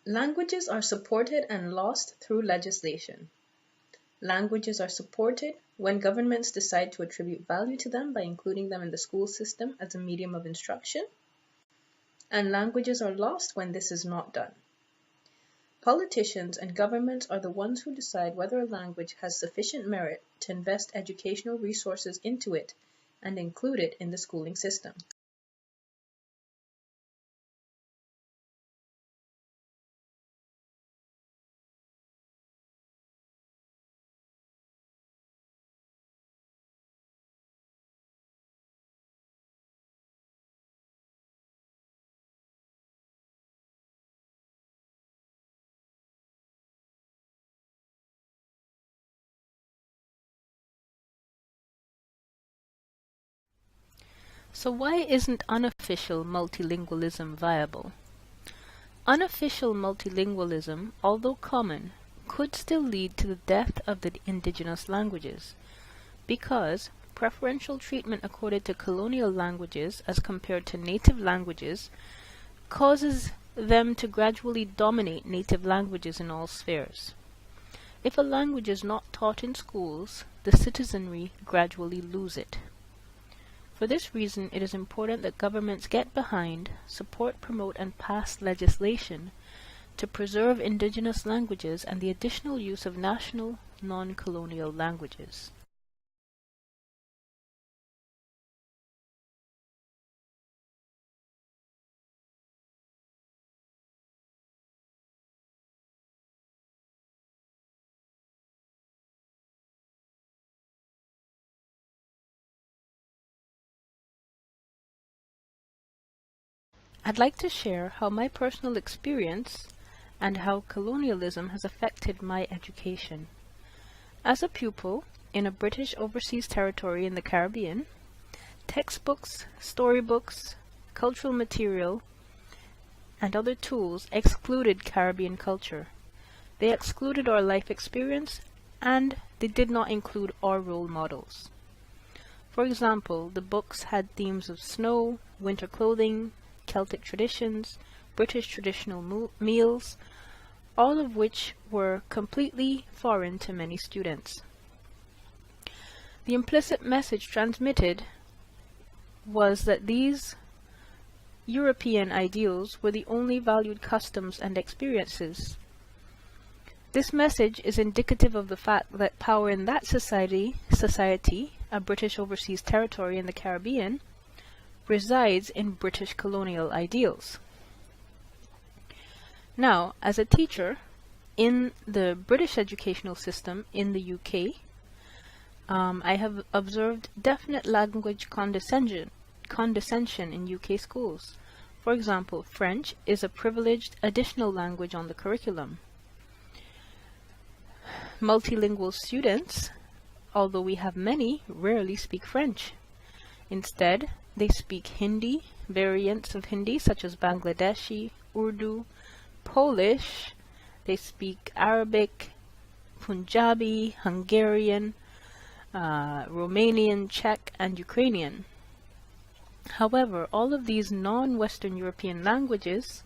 Languages are supported and lost through legislation. Languages are supported when governments decide to attribute value to them by including them in the school system as a medium of instruction, and languages are lost when this is not done. Politicians and governments are the ones who decide whether a language has sufficient merit to invest educational resources into it and include it in the schooling system. So why isn't unofficial multilingualism viable? Unofficial multilingualism, although common, could still lead to the death of the indigenous languages, because preferential treatment accorded to colonial languages as compared to native languages causes them to gradually dominate native languages in all spheres. If a language is not taught in schools, the citizenry gradually lose it. For this reason, it is important that governments get behind, support, promote, and pass legislation to preserve indigenous languages and the additional use of national, non-colonial languages. I'd like to share how my personal experience and how colonialism has affected my education. As a pupil in a British overseas territory in the Caribbean, textbooks, storybooks, cultural material, and other tools excluded Caribbean culture. They excluded our life experience, and they did not include our role models. For example, the books had themes of snow, winter clothing, Celtic traditions, British traditional meals, all of which were completely foreign to many students. The implicit message transmitted was that these European ideals were the only valued customs and experiences. This message is indicative of the fact that power in that society, a British overseas territory in the Caribbean, resides in British colonial ideals. Now, as a teacher in the British educational system in the UK, I have observed definite language condescension in UK schools. For example, French is a privileged additional language on the curriculum. Multilingual students, although we have many, rarely speak French. Instead, they speak Hindi, variants of Hindi such as Bangladeshi, Urdu, Polish. They speak Arabic, Punjabi, Hungarian, Romanian, Czech, and Ukrainian. However, all of these non-Western European languages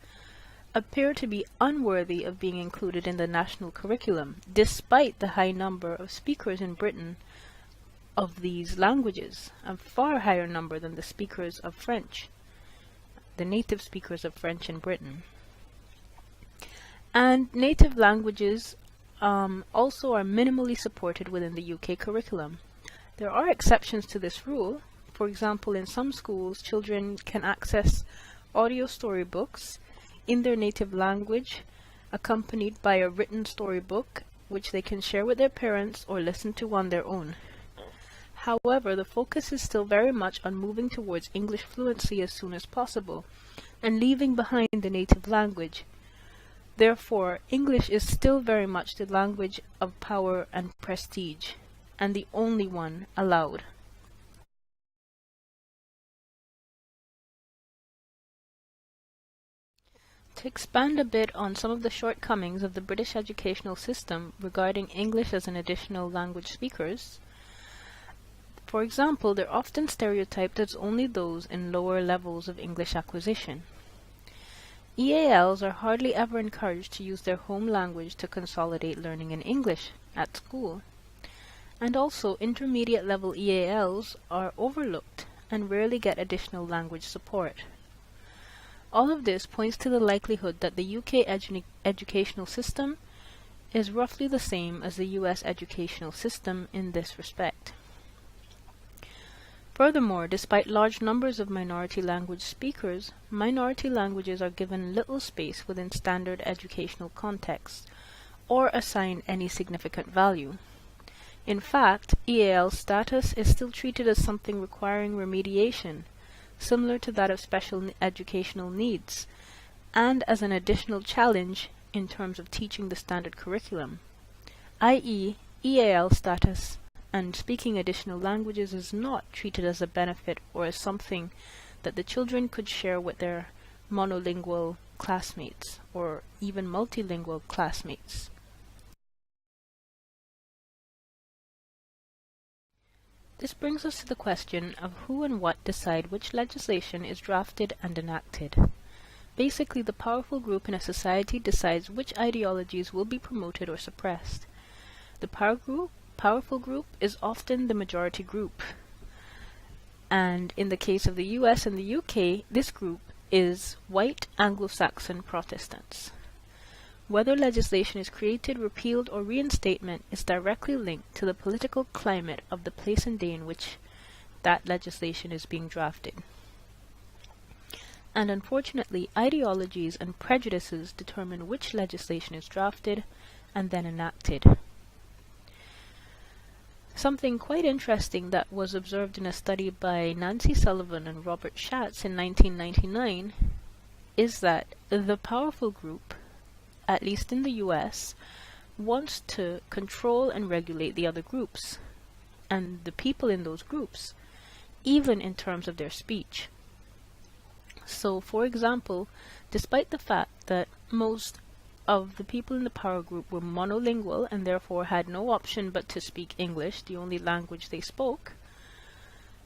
appear to be unworthy of being included in the national curriculum, despite the high number of speakers in Britain of these languages, a far higher number than the speakers of French, the native speakers of French in Britain. And native languages also are minimally supported within the UK curriculum. There are exceptions to this rule. For example, in some schools, children can access audio storybooks in their native language, accompanied by a written storybook, which they can share with their parents or listen to on their own. However, the focus is still very much on moving towards English fluency as soon as possible, and leaving behind the native language. Therefore, English is still very much the language of power and prestige, and the only one allowed. To expand a bit on some of the shortcomings of the British educational system regarding English as an additional language speakers, for example, they're often stereotyped as only those in lower levels of English acquisition. EALs are hardly ever encouraged to use their home language to consolidate learning in English at school. And also, intermediate level EALs are overlooked and rarely get additional language support. All of this points to the likelihood that the UK educational system is roughly the same as the US educational system in this respect. Furthermore, despite large numbers of minority language speakers, minority languages are given little space within standard educational contexts, or assigned any significant value. In fact, EAL status is still treated as something requiring remediation, similar to that of special educational needs, and as an additional challenge in terms of teaching the standard curriculum, i.e., EAL status and speaking additional languages is not treated as a benefit or as something that the children could share with their monolingual classmates or even multilingual classmates. This brings us to the question of who and what decide which legislation is drafted and enacted. Basically, the powerful group in a society decides which ideologies will be promoted or suppressed. The powerful group is often the majority group. And in the case of the US and the UK, this group is white Anglo-Saxon Protestants. Whether legislation is created, repealed, or reinstatement is directly linked to the political climate of the place and day in which that legislation is being drafted. And unfortunately, ideologies and prejudices determine which legislation is drafted and then enacted. Something quite interesting that was observed in a study by Nancy Sullivan and Robert Schatz in 1999 is that the powerful group, at least in the US, wants to control and regulate the other groups and the people in those groups, even in terms of their speech. So, for example, despite the fact that most of the people in the power group were monolingual and therefore had no option but to speak English, the only language they spoke,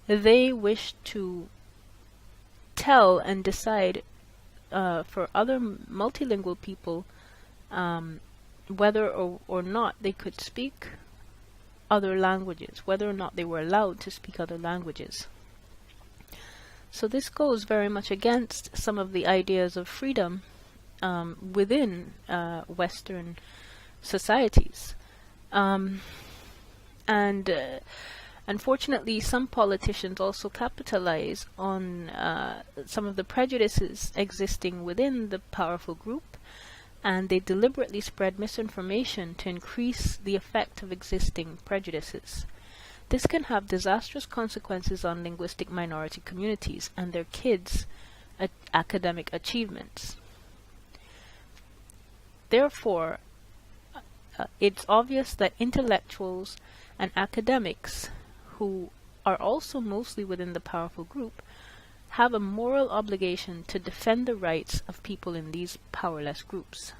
they wished to tell and decide for other multilingual people whether or not they could speak other languages, whether or not they were allowed to speak other languages. So this goes very much against some of the ideas of freedom within Western societies. Unfortunately, some politicians also capitalize on some of the prejudices existing within the powerful group, and they deliberately spread misinformation to increase the effect of existing prejudices. This can have disastrous consequences on linguistic minority communities and their kids' academic achievements. Therefore, it's obvious that intellectuals and academics, who are also mostly within the powerful group, have a moral obligation to defend the rights of people in these powerless groups.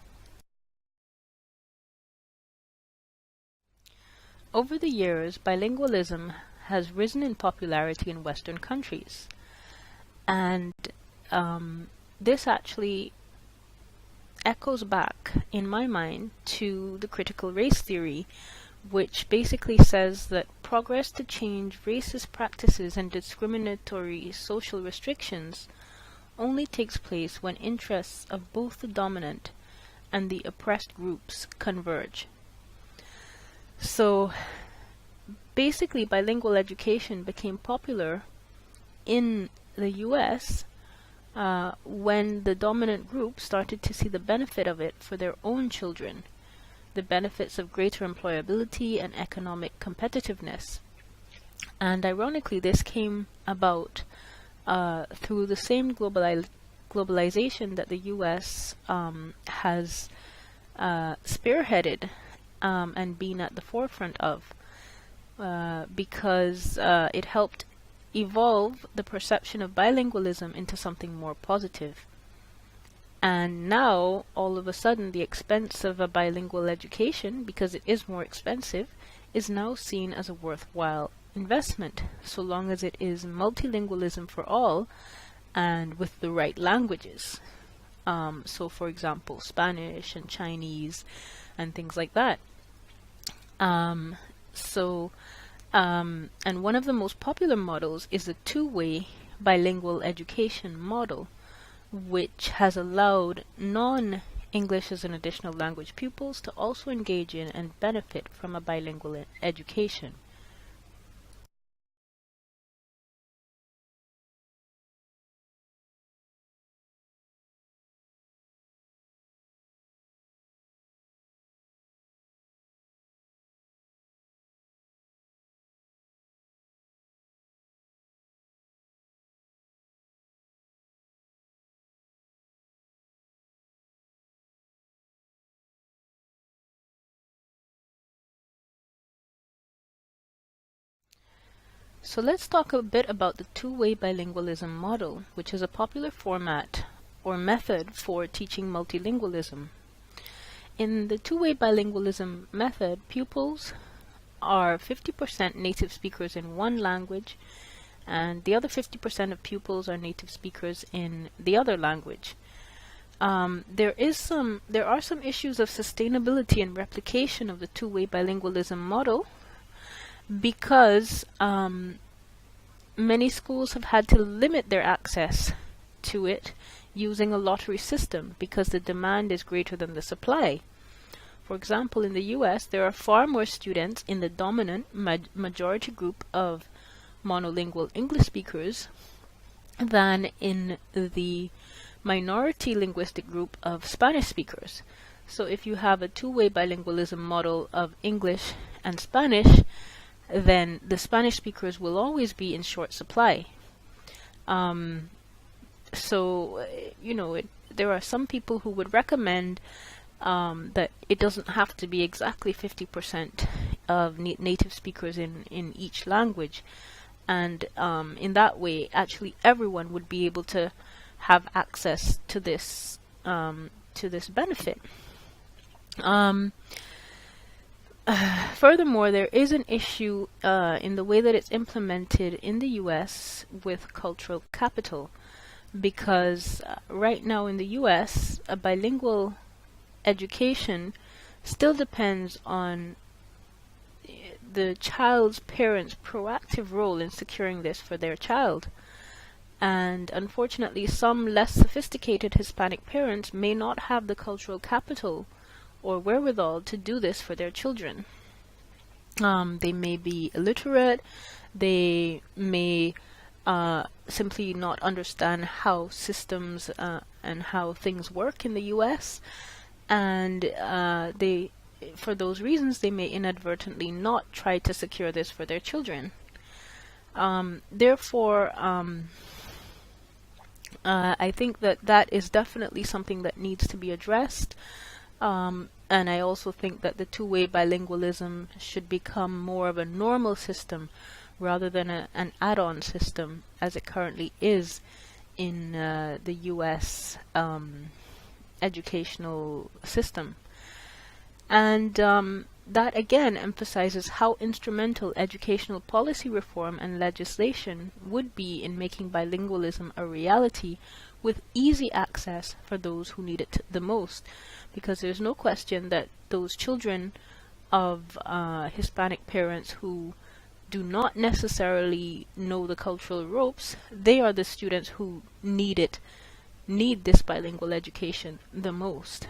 Over the years, bilingualism has risen in popularity in Western countries, and this actually echoes back, in my mind, to the critical race theory, which basically says that progress to change racist practices and discriminatory social restrictions only takes place when interests of both the dominant and the oppressed groups converge. So basically, bilingual education became popular in the US when the dominant group started to see the benefit of it for their own children, the benefits of greater employability and economic competitiveness. And ironically, this came about through the same globalization that the US has spearheaded and been at the forefront of, because it helped evolve the perception of bilingualism into something more positive. And now, all of a sudden, the expense of a bilingual education, because it is more expensive, is now seen as a worthwhile investment, so long as it is multilingualism for all and with the right languages. So for example, Spanish and Chinese and things like that. And one of the most popular models is the two-way bilingual education model, which has allowed non-English as an additional language pupils to also engage in and benefit from a bilingual education. So let's talk a bit about the two-way bilingualism model, which is a popular format or method for teaching multilingualism. In the two-way bilingualism method, pupils are 50% native speakers in one language, and the other 50% of pupils are native speakers in the other language. There are some issues of sustainability and replication of the two-way bilingualism model, because many schools have had to limit their access to it using a lottery system because the demand is greater than the supply. For example, in the U.S., there are far more students in the dominant majority group of monolingual English speakers than in the minority linguistic group of Spanish speakers. So if you have a two-way bilingualism model of English and Spanish, then the Spanish speakers will always be in short supply. There are some people who would recommend that it doesn't have to be exactly 50% of native speakers in each language. And in that way, actually everyone would be able to have access to this benefit. Furthermore, there is an issue in the way that it's implemented in the U.S. with cultural capital, because right now in the U.S. a bilingual education still depends on the child's parents' proactive role in securing this for their child. And unfortunately, some less sophisticated Hispanic parents may not have the cultural capital or wherewithal to do this for their children. They may be illiterate, they may simply not understand how systems and how things work in the U.S., and for those reasons, they may inadvertently not try to secure this for their children. Therefore, I think that is definitely something that needs to be addressed. And I also think that the two-way bilingualism should become more of a normal system rather than an add-on system as it currently is in the U.S. Educational system. And that again emphasizes how instrumental educational policy reform and legislation would be in making bilingualism a reality with easy access for those who need it the most. Because there's no question that those children of Hispanic parents who do not necessarily know the cultural ropes, they are the students who need this bilingual education the most.